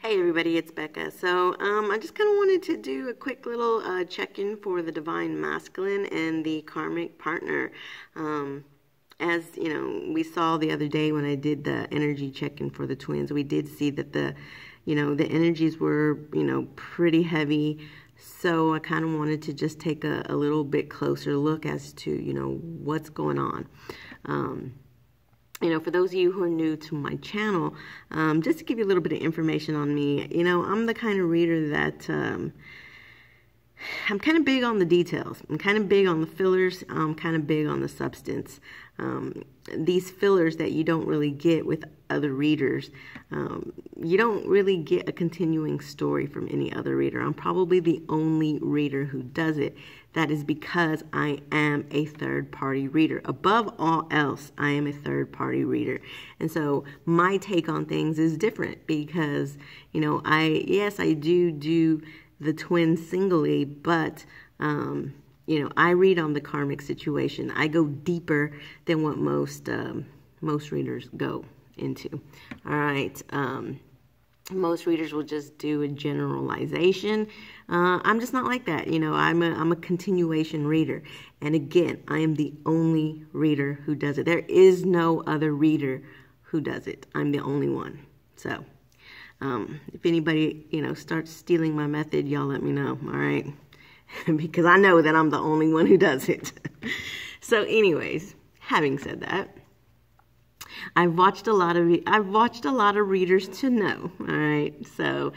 Hey everybody, it's Becca. So I just kind of wanted to do a quick little check-in for the Divine Masculine and the Karmic partner. As you know, we saw the other day when I did the energy check-in for the twins, we did see that the energies were, pretty heavy. So I kind of wanted to just take a little bit closer look as to, what's going on. For those of you who are new to my channel, just to give you a little bit of information on me, I'm the kind of reader that I'm kind of big on the details. I'm kind of big on the fillers. I'm kind of big on the substance. These fillers that you don't really get with other readers, you don't really get a continuing story from any other reader. I'm probably the only reader who does it. That is because I am a third-party reader. Above all else, I am a third-party reader. And so my take on things is different because, I do the twins singly, but, I read on the karmic situation. I go deeper than what most readers go into. All right. Most readers will just do a generalization. I'm just not like that. I'm a continuation reader. And again, I am the only reader who does it. There is no other reader who does it. I'm the only one. So, if anybody, starts stealing my method, y'all let me know. All right. Because I know that I'm the only one who does it. So anyways, having said that, I've watched a lot of readers to know. All right. So,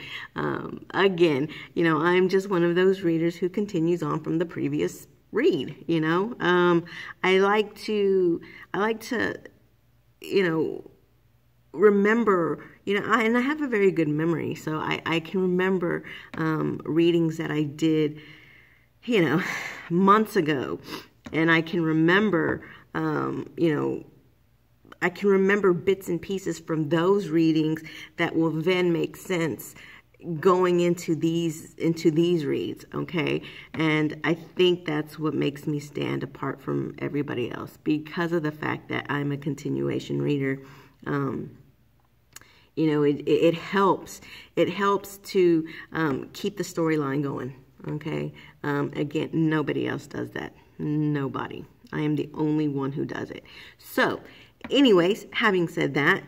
again, I'm just one of those readers who continues on from the previous read, I like to, remember, and I have a very good memory. So I can remember, readings that I did, months ago. And I can remember, I can remember bits and pieces from those readings that will then make sense going into these reads, okay? And I think that's what makes me stand apart from everybody else because of the fact that I'm a continuation reader. It helps. It helps to keep the storyline going, okay? Again, nobody else does that. Nobody. I am the only one who does it. So, anyways, having said that,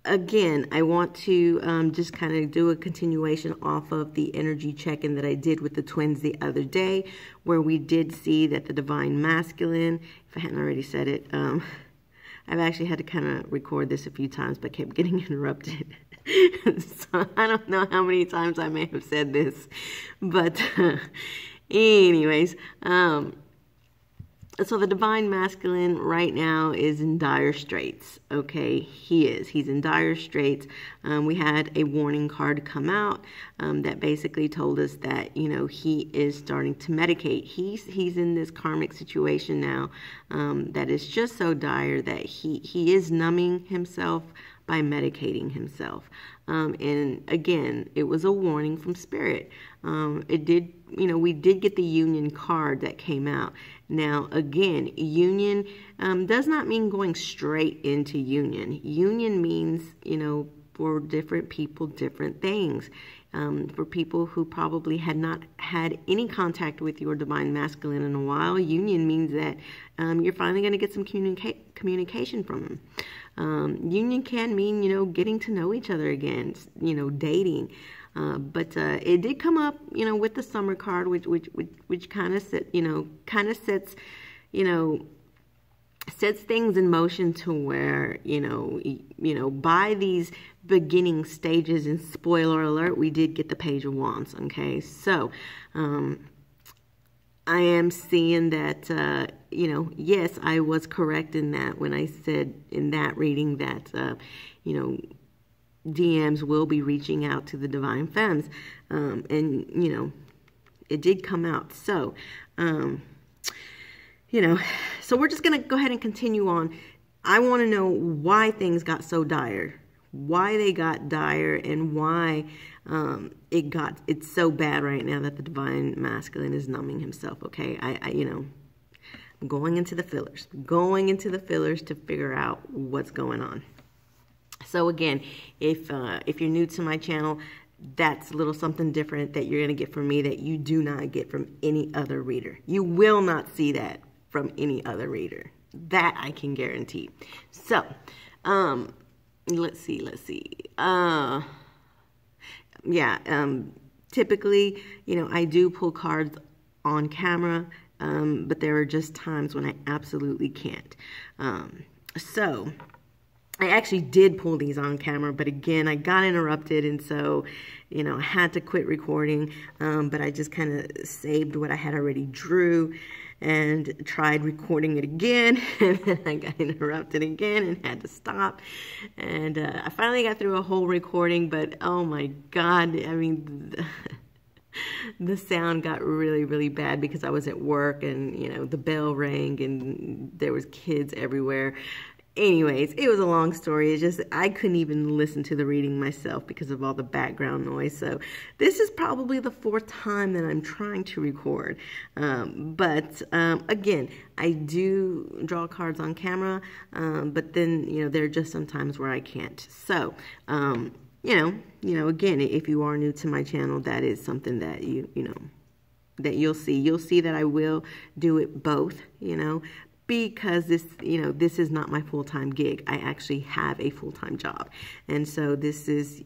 again, I want to just kind of do a continuation off of the energy check-in that I did with the twins the other day, where we did see that the Divine Masculine, if I hadn't already said it, I've actually had to kind of record this a few times, but kept getting interrupted. So I don't know how many times I may have said this, but anyways, so the Divine Masculine right now is in dire straits, okay? He's in dire straits. We had a warning card come out that basically told us that, he is starting to medicate. He's in this karmic situation now that is just so dire that he is numbing himself by medicating himself. And again, it was a warning from Spirit. We did get the union card that came out. Now, again, union does not mean going straight into union. Union means, for different people, different things. For people who probably had not had any contact with your Divine Masculine in a while, union means that you're finally going to get some communication from him. Union can mean, getting to know each other again, dating. But it did come up, with the summer card, which kind of sets things in motion to where, by these beginning stages, and spoiler alert, we did get the Page of Wands. Okay, so I am seeing that, yes, I was correct in that when I said in that reading that, DMs will be reaching out to the Divine Femmes. And, it did come out. So, so we're just going to go ahead and continue on. I want to know why things got so dire, why they got dire, and why it's so bad right now that the Divine Masculine is numbing himself. Okay. I'm going into the fillers to figure out what's going on. So again, if you're new to my channel, that's a little something different that you're going to get from me that you do not get from any other reader. You will not see that from any other reader. That I can guarantee. So, let's see. Typically, I do pull cards on camera, but there are just times when I absolutely can't. So I actually did pull these on camera, but again, I got interrupted, and so, I had to quit recording, but I just kind of saved what I had already drew and tried recording it again, and then I got interrupted again and had to stop, and I finally got through a whole recording, but oh my God, I mean, the sound got really, really bad because I was at work, and, the bell rang, and there was kids everywhere. Anyways, it was a long story. It's just, I couldn't even listen to the reading myself because of all the background noise. So this is probably the 4th time that I'm trying to record. But again, I do draw cards on camera, but then, there are just some times where I can't. So, again, if you are new to my channel, that is something that that you'll see. You'll see that I will do it both, because this is not my full-time gig. I actually have a full-time job. And so this is,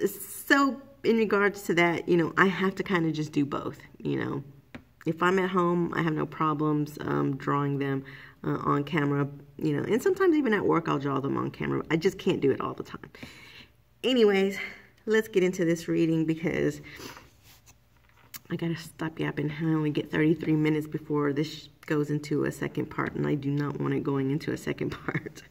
so in regards to that, I have to kind of just do both, If I'm at home, I have no problems drawing them on camera, and sometimes even at work, I'll draw them on camera. I just can't do it all the time. Anyways, let's get into this reading because I gotta stop yapping. I only get 33 minutes before this goes into a second part, and I do not want it going into a second part.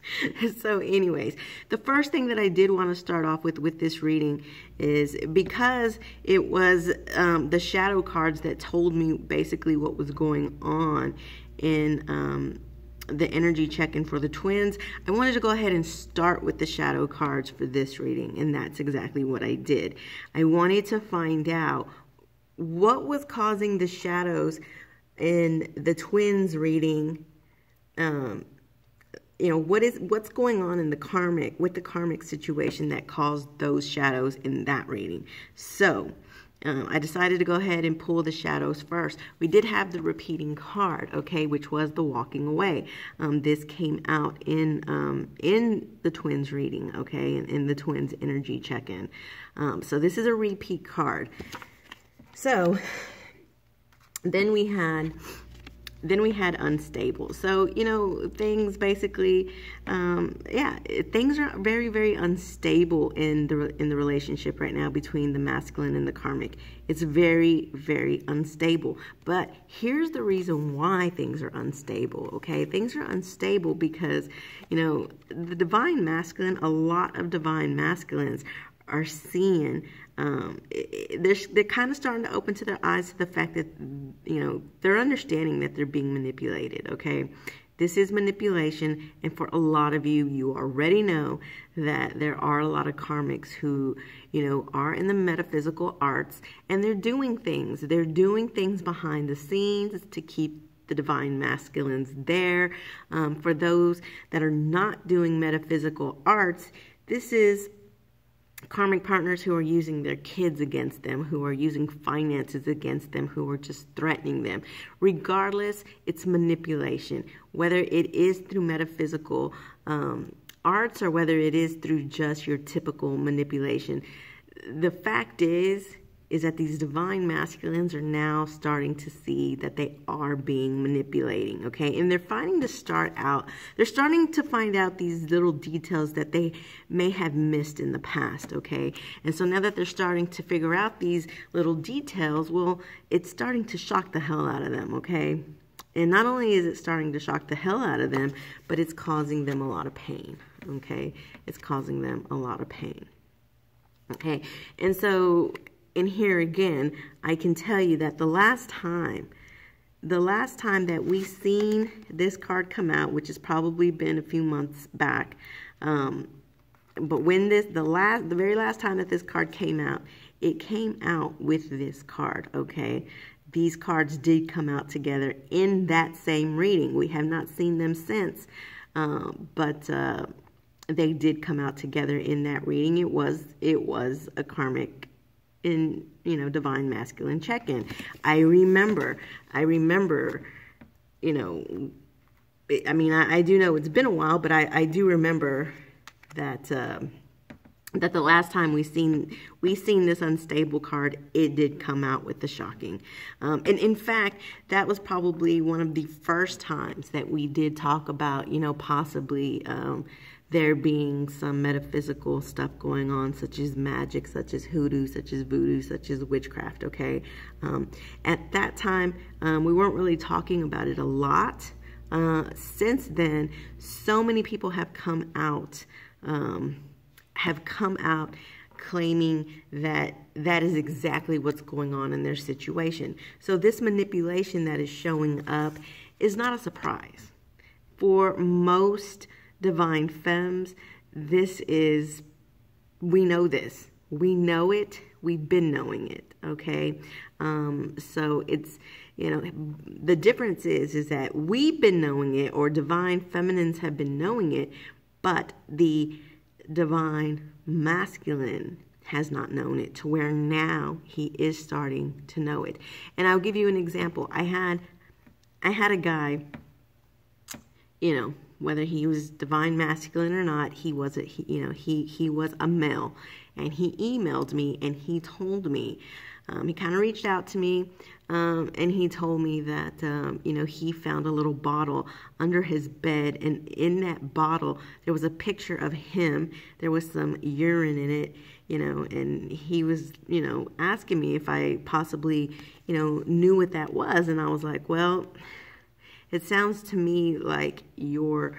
So anyways, the first thing that I did want to start off with this reading is because it was the shadow cards that told me basically what was going on in the energy check-in for the twins. I wanted to go ahead and start with the shadow cards for this reading, and that's exactly what I did. I wanted to find out what was causing the shadows in the twins reading. What's going on in the karmic situation that caused those shadows in that reading. So I decided to go ahead and pull the shadows first. We did have the repeating card, okay, which was the walking away. This came out in the twins reading, okay, in the twins energy check-in. So this is a repeat card. So then we had unstable. So, things basically, things are very, very unstable in the relationship right now between the masculine and the karmic. It's very, very unstable. But here's the reason why things are unstable, okay? Things are unstable because, the divine masculine, a lot of divine masculines are seeing, they're kind of starting to open to their eyes to the fact that, they're understanding that they're being manipulated, okay? This is manipulation, and for a lot of you, you already know that there are a lot of karmics who, are in the metaphysical arts, and they're doing things. They're doing things behind the scenes to keep the divine masculines there. For those that are not doing metaphysical arts, this is karmic partners who are using their kids against them, who are using finances against them, who are just threatening them. Regardless, it's manipulation, whether it is through metaphysical arts or whether it is through just your typical manipulation. The fact is that these divine masculines are now starting to see that they are being manipulating, okay? And they're starting to find out these little details that they may have missed in the past, okay? And so now that they're starting to figure out these little details, well, it's starting to shock the hell out of them, okay? And not only is it starting to shock the hell out of them, but it's causing them a lot of pain, okay? It's causing them a lot of pain, okay? And so, and here again, I can tell you that the last time that we seen this card come out, which has probably been a few months back, but when the very last time that this card came out, it came out with this card, okay? These cards did come out together in that same reading. We have not seen them since, but they did come out together in that reading. It was a karmic in, divine masculine check-in. I remember, I do know it's been a while, but I do remember that that the last time we seen this unstable card, it did come out with the shocking. And in fact, that was probably one of the first times that we did talk about, possibly there being some metaphysical stuff going on, such as magic, such as hoodoo, such as voodoo, such as witchcraft, okay? At that time, we weren't really talking about it a lot. Since then, so many people have come out claiming that that is exactly what's going on in their situation. So this manipulation that is showing up is not a surprise. For most divine femmes, we know this. We know it. We've been knowing it, okay? So it's, the difference is that we've been knowing it, or divine feminines have been knowing it, but the divine masculine has not known it, to where now he is starting to know it. And I'll give you an example. I had a guy, whether he was divine masculine or not, he was a male, and he emailed me and he told me, he kind of reached out to me, and he told me that, he found a little bottle under his bed, and in that bottle, there was a picture of him. There was some urine in it, and he was, asking me if I possibly, knew what that was. And I was like, well, it sounds to me like your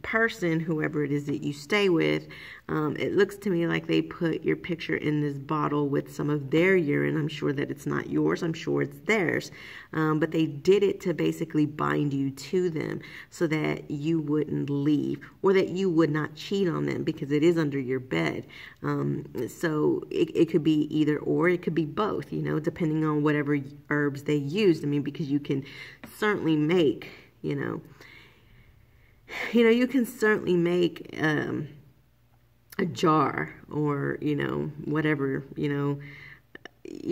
person, whoever it is that you stay with, it looks to me like they put your picture in this bottle with some of their urine. I'm sure that it's not yours. I'm sure it's theirs. But they did it to basically bind you to them so that you wouldn't leave, or that you would not cheat on them, because it is under your bed. So it could be either or, it could be both, depending on whatever herbs they used. Because you can certainly make, you can certainly make a jar, or whatever, you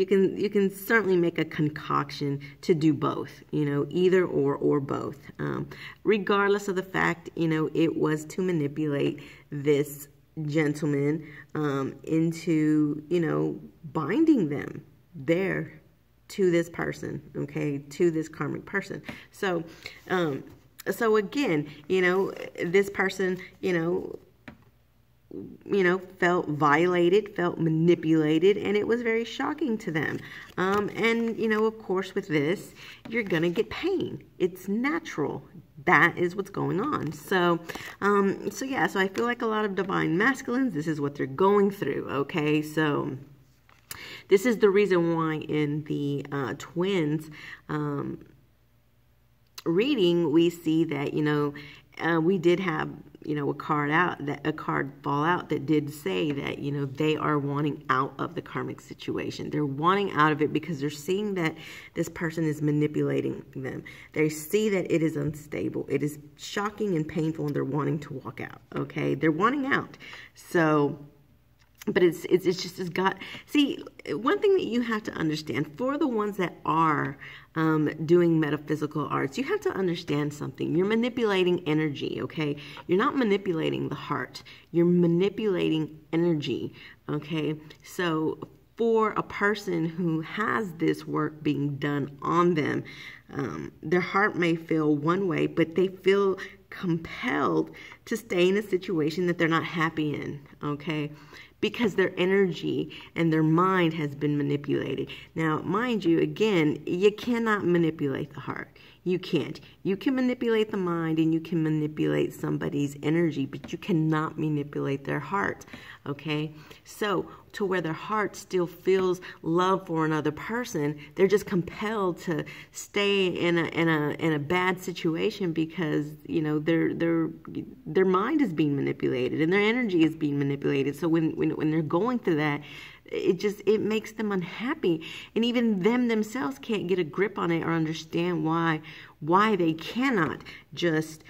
can certainly make a concoction to do both, either or both, regardless of the fact, it was to manipulate this gentleman into binding them there to this person, okay, to this karmic person. So again, this person, felt violated, felt manipulated, and it was very shocking to them. And, of course, with this, you're going to get pain. It's natural. That is what's going on. So I feel like a lot of divine masculines, this is what they're going through, okay? So this is the reason why in the twins reading, we see that, we did have, a card fall out that did say that, they are wanting out of the karmic situation. They're wanting out of it because they're seeing that this person is manipulating them. They see that it is unstable. It is shocking and painful, and they're wanting to walk out, okay? They're wanting out. So, but it's see, one thing that you have to understand, for the ones that are doing metaphysical arts, you have to understand something. You're manipulating energy, okay? You're not manipulating the heart. You're manipulating energy, okay? So for a person who has this work being done on them, their heart may feel one way, but they feel compelled to stay in a situation that they're not happy in, okay? Because their energy and their mind has been manipulated. Now, mind you, again, you cannot manipulate the heart. You can't. You can manipulate the mind, and you can manipulate somebody's energy, but you cannot manipulate their heart, okay? So, to where their heart still feels love for another person, they're just compelled to stay in a bad situation because, their mind is being manipulated and their energy is being manipulated. So when they're going through that, it makes them unhappy. And even them themselves can't get a grip on it or understand why they cannot just,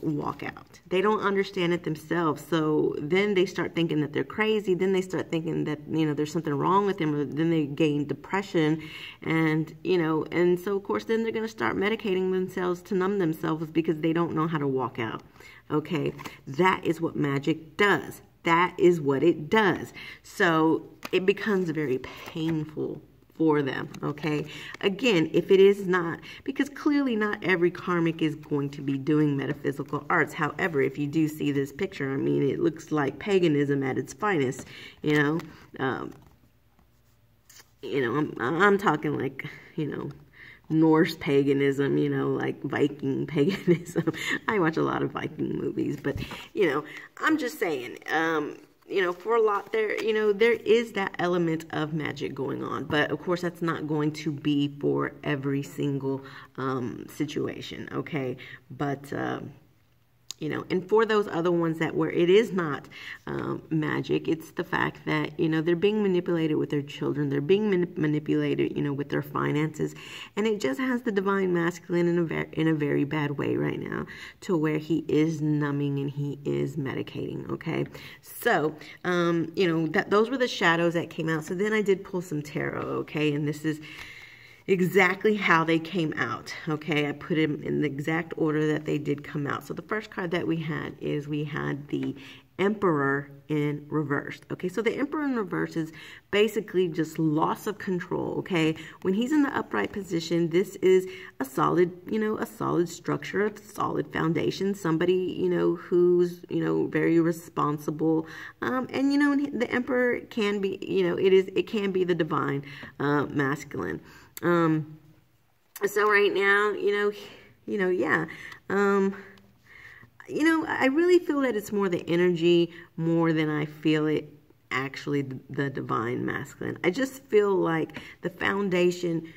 walk out. They don't understand it themselves. So then they start thinking that they're crazy. Then they start thinking that, there's something wrong with them. Or then they gain depression. And, and so, of course, then they're going to start medicating themselves to numb themselves because they don't know how to walk out. Okay, that is what magic does. That is what it does. So it becomes very painful for them, okay? Again, if it is not, because clearly not every karmic is going to be doing metaphysical arts. However, if you do see this picture, I mean, it looks like paganism at its finest, I'm talking like, Norse paganism, like Viking paganism. I watch a lot of Viking movies, but, I'm just saying, for a lot there, there is that element of magic going on. But, of course, that's not going to be for every single situation, okay? But, and for those other ones where it is not magic, it's the fact that, they're being manipulated with their children. They're being manipulated, with their finances. And it just has the divine masculine in a very bad way right now, to where he is numbing and he is medicating, okay? So, those were the shadows that came out. So then I did pull some tarot, okay? And this is exactly how they came out, okay? I put them in the exact order that they did come out. So the first card that we had the Emperor in reverse, okay? So the Emperor in reverse is basically just loss of control, okay? When he's in the upright position, this is a solid, a solid structure, a solid foundation, somebody, who's, very responsible. And, the Emperor can be, it can be the divine masculine. So right now, I really feel that it's more the energy more than I feel it actually the divine masculine. I just feel like the foundation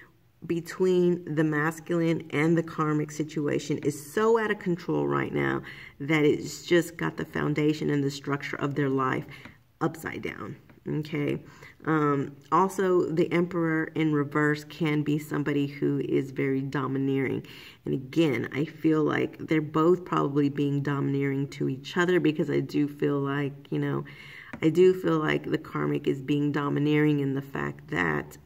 between the masculine and the karmic situation is so out of control right now that it's just got the foundation and the structure of their life upside down. Okay. Also, the Emperor in reverse can be somebody who is very domineering. And again, I feel like they're both probably being domineering to each other, because I do feel like, the karmic is being domineering in the fact that,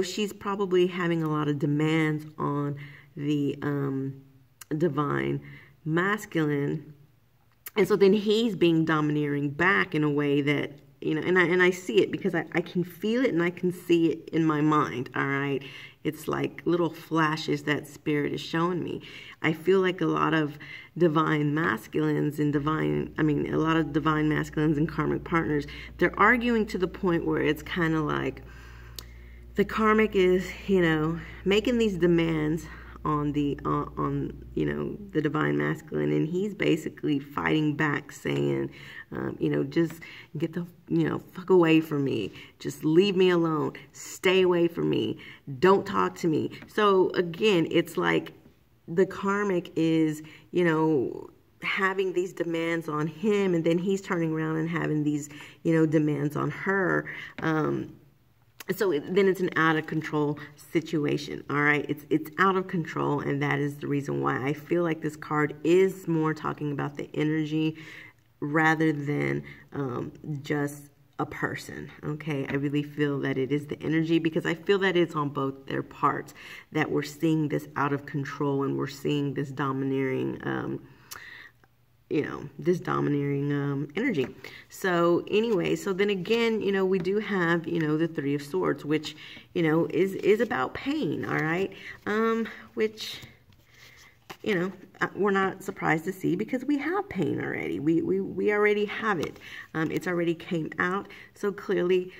she's probably having a lot of demands on the divine masculine. And so then he's being domineering back in a way that, and I see it because I can feel it and I can see it in my mind, all right? It's like little flashes that spirit is showing me. I feel like a lot of divine masculines and a lot of divine masculines and karmic partners, they're arguing to the point where it's kind of like the karmic is, making these demands on the divine masculine, and he's basically fighting back, saying, just get the fuck away from me, just leave me alone, stay away from me, don't talk to me. So again, it's like the karmic is having these demands on him, and then he's turning around and having these demands on her. So then it's an out of control situation, all right? It's out of control, and that is the reason why I feel like this card is more talking about the energy rather than just a person, okay? I really feel that it is the energy, because I feel that it's on both their parts that we're seeing this out of control, and we're seeing this domineering energy. So anyway, so then again, we do have, the Three of Swords, which, is about pain, all right? Which, we're not surprised to see, because we have pain already. We already have it. It's already came out. So clearly,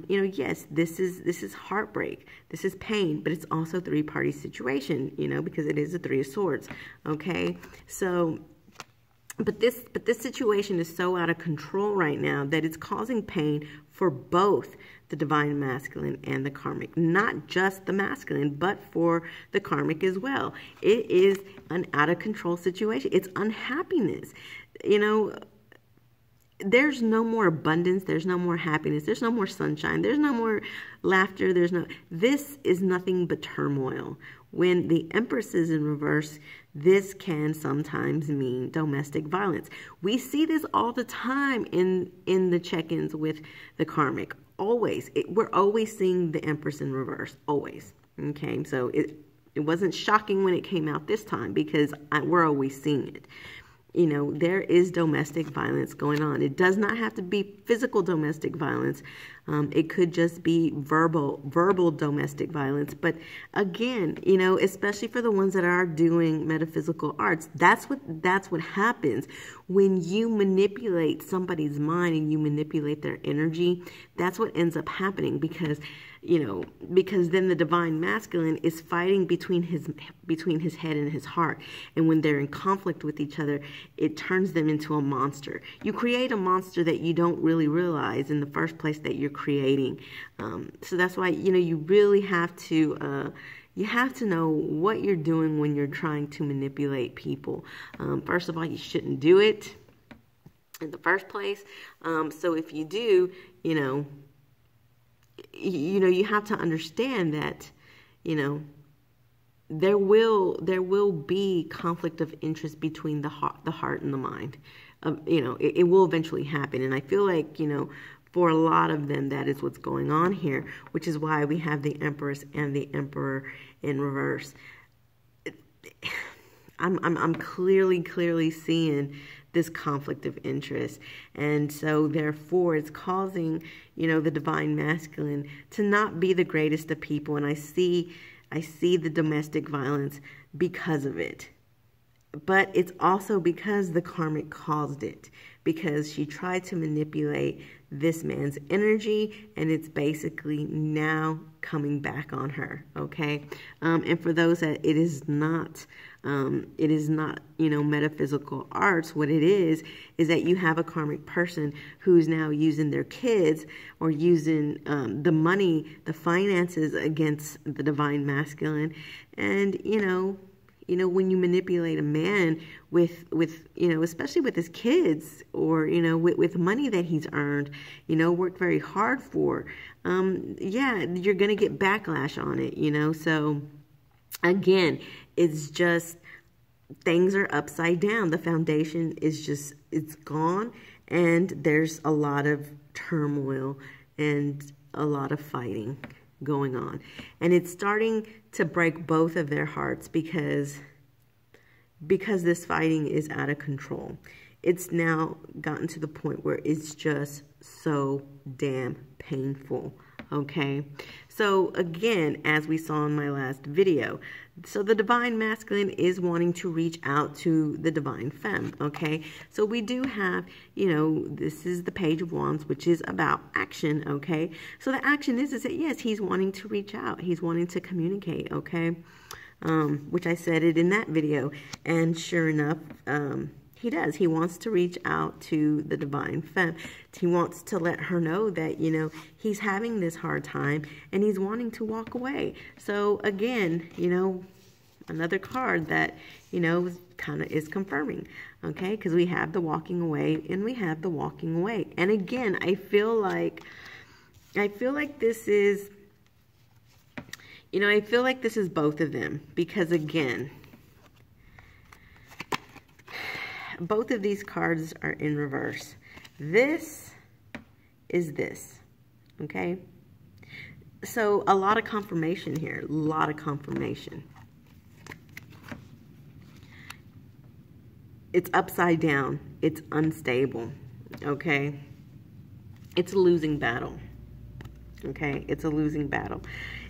yes, this is heartbreak. This is pain, but it's also a three-party situation, because it is a Three of Swords, okay? So, But this situation is so out of control right now that it's causing pain for both the divine masculine and the karmic. Not just the masculine, but for the karmic as well. It is an out of control situation. It's unhappiness. there's no more abundance, there's no more happiness, there's no more sunshine, there's no more laughter, this is nothing but turmoil. When the Empress is in reverse, this can sometimes mean domestic violence. We see this all the time in the check-ins with the karmic. Always. We're always seeing the Empress in reverse. Always. Okay, so it wasn't shocking when it came out this time because we're always seeing it. You know, there is domestic violence going on. It does not have to be physical domestic violence. It could just be verbal domestic violence. But again, you know, especially for the ones that are doing metaphysical arts, that's what happens when you manipulate somebody's mind and you manipulate their energy. That's what ends up happening because then the divine masculine is fighting between his head and his heart. And when they're in conflict with each other, it turns them into a monster. You create a monster that you don't really realize in the first place that you're creating. So that's why, you know, you really have to, you have to know what you're doing when you're trying to manipulate people. First of all, you shouldn't do it in the first place. So if you do, you have to understand that, you know, there will be conflict of interest between the heart and the mind. It will eventually happen. And I feel like, you know, for a lot of them, that is what's going on here, which is why we have the Empress and the Emperor in reverse. I'm clearly seeing this conflict of interest. And so therefore it's causing, you know, the divine masculine to not be the greatest of people. And I see the domestic violence because of it. But it's also because the karmic caused it, because she tried to manipulate this man's energy, and it's basically now coming back on her. Okay. And for those that it is not, you know, metaphysical arts, what it is that you have a karmic person who's now using their kids or using the money, the finances against the divine masculine. And, you know, when you manipulate a man with, you know, especially with his kids or, you know, with money that he's earned, you know, worked very hard for, yeah, you're going to get backlash on it, you know. So again, it's just, things are upside down. The foundation is just, it's gone, and there's a lot of turmoil and a lot of fighting going on. And it's starting to break both of their hearts because this fighting is out of control. It's now gotten to the point where it's just so damn painful. Okay, so again, as we saw in my last video, so the divine masculine is wanting to reach out to the divine femme. Okay, so we do have, you know, this is the Page of Wands, which is about action. Okay, so the action is that yes, he's wanting to reach out, he's wanting to communicate. Okay, which I said it in that video, and sure enough, he does. He wants to reach out to the divine femme. He wants to let her know that, you know, he's having this hard time and he's wanting to walk away. So again, you know, another card that, you know, kind of is confirming, okay? Because we have the walking away and we have the walking away. And again, I feel like this is, you know, I feel like this is both of them, because again, both of these cards are in reverse. This is this, okay? So a lot of confirmation here, a lot of confirmation. It's upside down. It's unstable, okay? It's a losing battle, okay? It's a losing battle.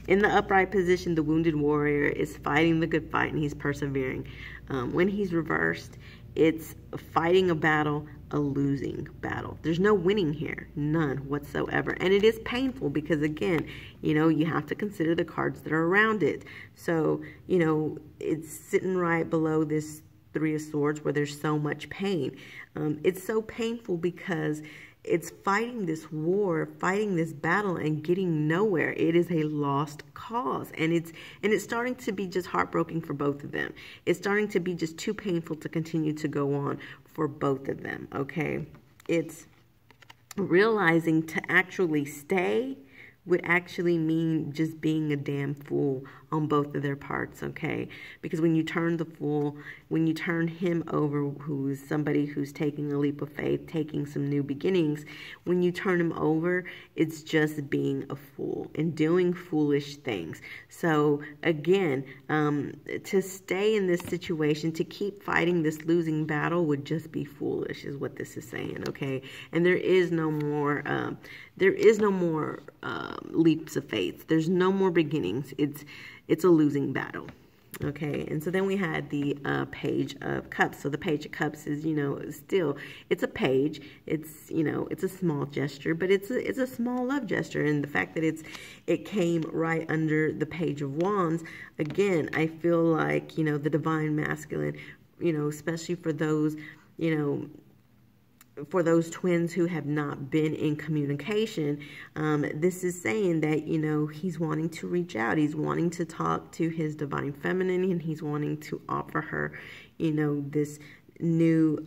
In the upright position, the wounded warrior is fighting the good fight and he's persevering. When he's reversed, it's fighting a battle, a losing battle. There's no winning here, none whatsoever. And it is painful because, again, you know, you have to consider the cards that are around it. So, you know, it's sitting right below this Three of Swords where there's so much pain. It's so painful because it's fighting this war, fighting this battle and getting nowhere. It is a lost cause. And it's starting to be just heartbroken for both of them. It's starting to be just too painful to continue to go on for both of them, okay? It's realizing to actually stay would actually mean just being a damn fool on both of their parts, okay? Because when you turn when you turn him over, who's somebody who's taking a leap of faith, taking some new beginnings, when you turn him over, it's just being a fool and doing foolish things. So again, to stay in this situation, to keep fighting this losing battle would just be foolish, is what this is saying, okay? And there is no more, leaps of faith. There's no more beginnings. It's a losing battle. Okay, and so then we had the Page of Cups. So the Page of Cups is, still, it's a page. It's, it's a small gesture, but it's a small love gesture. And the fact that it came right under the Page of Wands, again, I feel like, the Divine Masculine, especially for those, for those twins who have not been in communication, this is saying that, he's wanting to reach out. He's wanting to talk to his Divine Feminine, and he's wanting to offer her, this new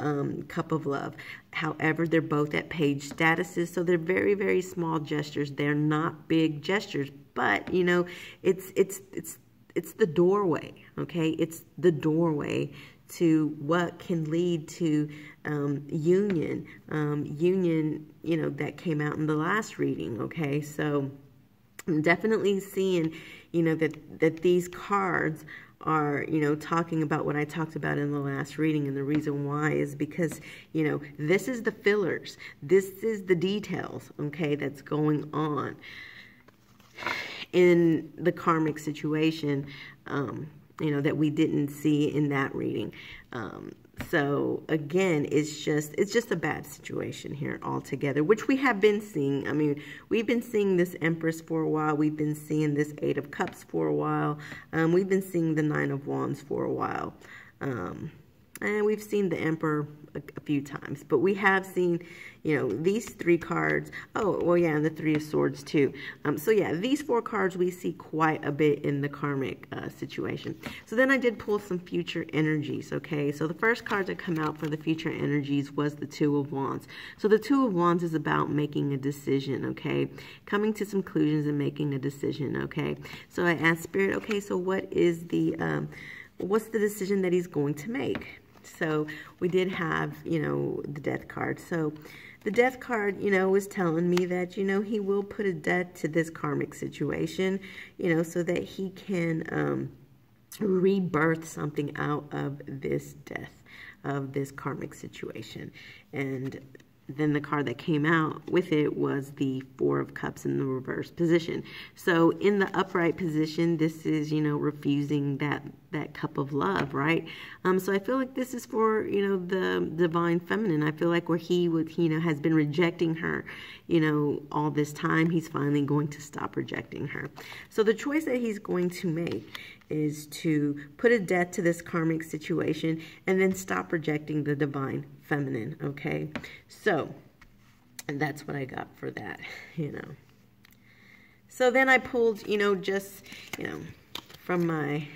cup of love. However, they're both at page statuses, so they're very, very small gestures. They're not big gestures, but, it's the doorway, okay? It's the doorway to what can lead to union, that came out in the last reading, okay? So I'm definitely seeing, that these cards are, talking about what I talked about in the last reading. And the reason why is because, this is the fillers. This is the details, okay, that's going on in the karmic situation, that we didn't see in that reading. So again, it's just a bad situation here altogether, which we have been seeing. I mean, we've been seeing this Empress for a while. We've been seeing this Eight of Cups for a while. We've been seeing the Nine of Wands for a while. And we've seen the Emperor a few times, but we have seen, these three cards. Oh, well, yeah, and the Three of Swords too. So yeah, these four cards we see quite a bit in the karmic situation. So then I did pull some future energies, okay? So the first card to come out for the future energies was the Two of Wands. So the Two of Wands is about making a decision, okay? Coming to some conclusions and making a decision, okay? So I asked Spirit, okay, so what is what's the decision that he's going to make? So we did have, the Death card. So the Death card, was telling me that, he will put a death to this karmic situation, so that he can rebirth something out of this death, of this karmic situation. And then the card that came out with it was the Four of Cups in the reverse position. So in the upright position, this is, refusing that cup of love, right? So I feel like this is for, the Divine Feminine. I feel like where he would, has been rejecting her, all this time, he's finally going to stop rejecting her. So the choice that he's going to make is to put a death to this karmic situation and then stop rejecting the Divine Feminine, okay? So, and that's what I got for that, So then I pulled, just, from my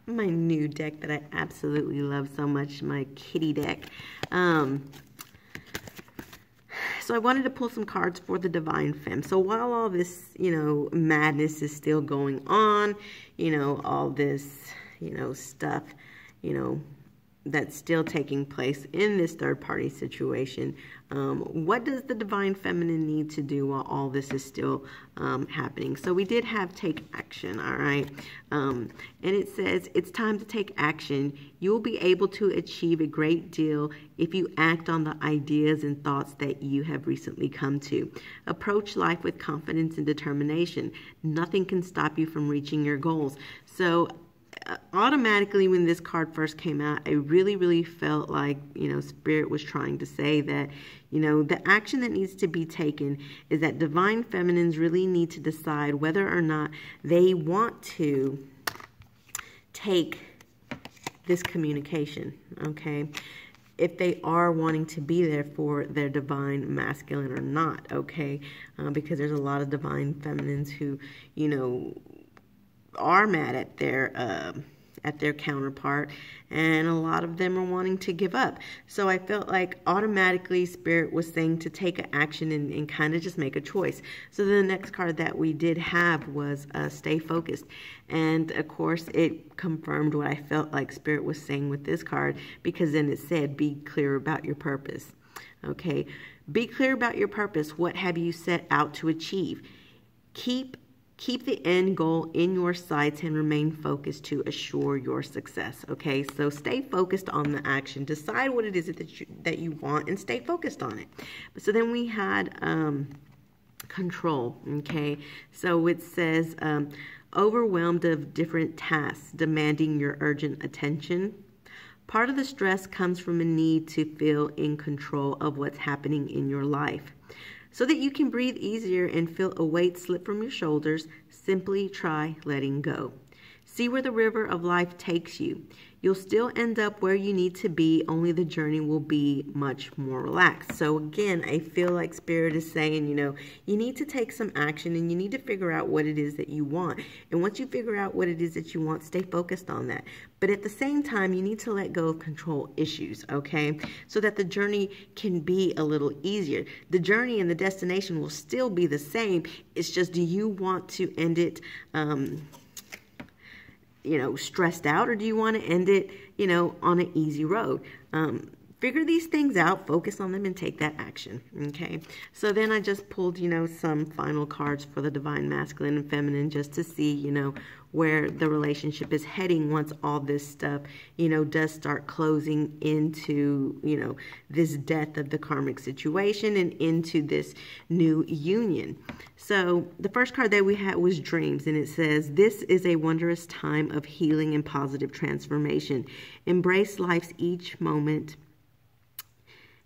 new deck that I absolutely love so much, my kitty deck. So I wanted to pull some cards for the Divine Femme. So while all this, madness is still going on, all this, stuff, that's still taking place in this third-party situation, what does the Divine Feminine need to do while all this is still happening? So we did have take action, all right? And it says, it's time to take action. You'll be able to achieve a great deal if you act on the ideas and thoughts that you have recently come to. Approach life with confidence and determination. Nothing can stop you from reaching your goals. So automatically when this card first came out, I really, really felt like, Spirit was trying to say that, the action that needs to be taken is that Divine Feminines really need to decide whether or not they want to take this communication, okay? If they are wanting to be there for their Divine Masculine or not, okay? Because there's a lot of Divine Feminines who, are mad at their at their counterpart, and a lot of them are wanting to give up. So I felt like automatically Spirit was saying to take an action and kind of just make a choice. So the next card that we did have was stay focused. And of course it confirmed what I felt like Spirit was saying with this card, because then it said, be clear about your purpose. Okay, be clear about your purpose. What have you set out to achieve? Keep the end goal in your sights and remain focused to assure your success. Okay, so stay focused on the action. Decide what it is that you want and stay focused on it. So then we had control. Okay, so it says overwhelmed of different tasks demanding your urgent attention. Part of the stress comes from a need to feel in control of what's happening in your life. So that you can breathe easier and feel a weight slip from your shoulders, simply try letting go. See where the river of life takes you. You'll still end up where you need to be, only the journey will be much more relaxed. So again, I feel like Spirit is saying, you know, you need to take some action and you need to figure out what it is that you want. And once you figure out what it is that you want, stay focused on that. But at the same time, you need to let go of control issues, okay? So that the journey can be a little easier. The journey and the destination will still be the same. It's just, do you want to end it you know, stressed out, or do you want to end it, you know, on an easy road? Figure these things out, focus on them, and take that action. Okay, so then I just pulled, you know, some final cards for the Divine Masculine and Feminine, just to see, you know, where the relationship is heading once all this stuff, you know, does start closing into, you know, this death of the karmic situation and into this new union. So the first card that we had was Dreams, and it says, this is a wondrous time of healing and positive transformation. Embrace life's each moment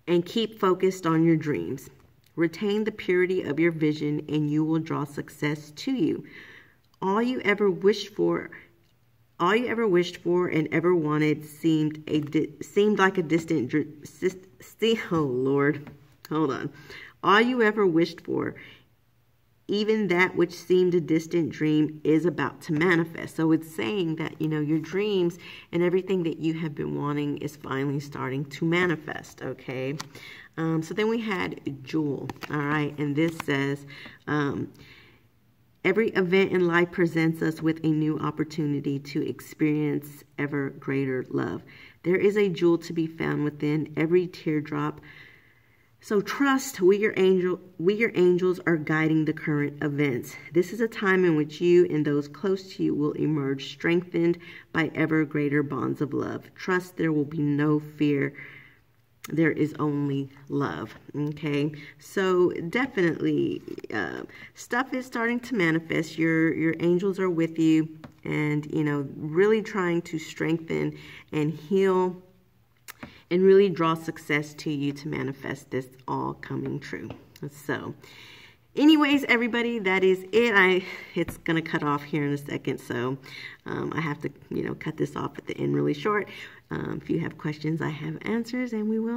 and keep focused on your dreams. Retain the purity of your vision and you will draw success to you. All you ever wished for and ever wanted seemed like a distant dream. Oh Lord, hold on. All you ever wished for, even that which seemed a distant dream, is about to manifest. So it's saying that, you know, your dreams and everything that you have been wanting is finally starting to manifest, okay? So then we had Jewel, all right? And this says, every event in life presents us with a new opportunity to experience ever greater love. There is a jewel to be found within every teardrop. So trust we your angels are guiding the current events. This is a time in which you and those close to you will emerge strengthened by ever greater bonds of love. Trust there will be no fear. There is only love. Okay, so definitely stuff is starting to manifest. Your angels are with you, and you know, really trying to strengthen and heal and really draw success to you to manifest this all coming true. So anyways, everybody, that is it. It's going to cut off here in a second, so I have to, you know, cut this off at the end really short. If you have questions, I have answers, and we will